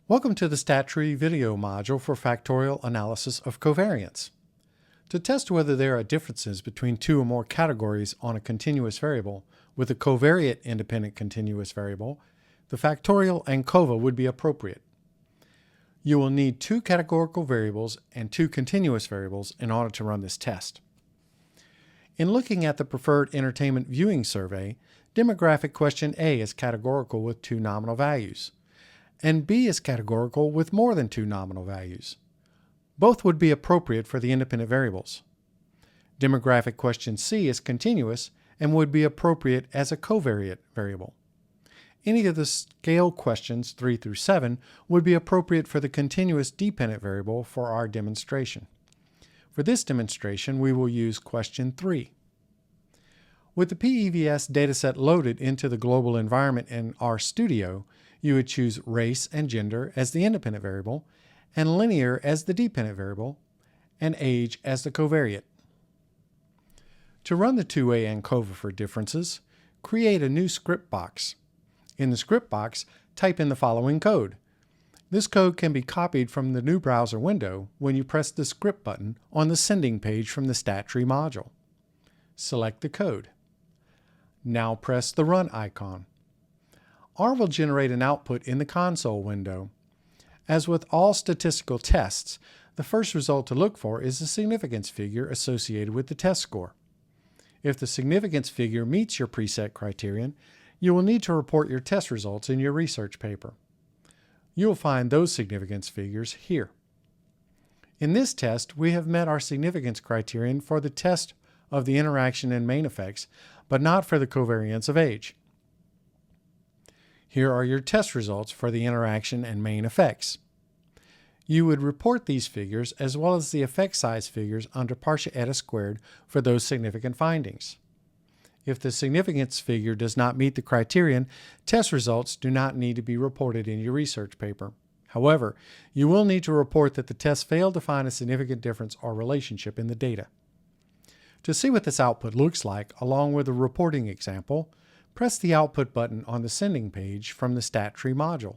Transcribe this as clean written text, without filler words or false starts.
Welcome to the StatTree video module for Factorial Analysis of Covariance. To test whether there are differences between two or more categories on a continuous variable with a covariate independent continuous variable, the Factorial ANCOVA would be appropriate. You will need two categorical variables and two continuous variables in order to run this test. In looking at the preferred entertainment viewing survey, demographic question A is categorical with two nominal values, and B is categorical with more than two nominal values. Both would be appropriate for the independent variables. Demographic question C is continuous and would be appropriate as a covariate variable. Any of the scale questions 3 through 7 would be appropriate for the continuous dependent variable for our demonstration. For this demonstration, we will use question 3. With the PEVS dataset loaded into the global environment in RStudio, you would choose race and gender as the independent variable, and linear as the dependent variable, and age as the covariate. To run the 2A ANCOVA for differences, create a new script box. In the script box, type in the following code. This code can be copied from the new browser window when you press the script button on the sending page from the StatTree module. Select the code. Now press the Run icon. R will generate an output in the console window. As with all statistical tests, the first result to look for is the significance figure associated with the test score. If the significance figure meets your preset criterion, you will need to report your test results in your research paper. You will find those significance figures here. In this test, we have met our significance criterion for the test of the interaction and main effects, but not for the covariance of age. Here are your test results for the interaction and main effects. You would report these figures as well as the effect size figures under partial eta squared for those significant findings. If the significance figure does not meet the criterion, test results do not need to be reported in your research paper. However, you will need to report that the test failed to find a significant difference or relationship in the data. To see what this output looks like, along with a reporting example, press the Output button on the sending page from the StatTree module.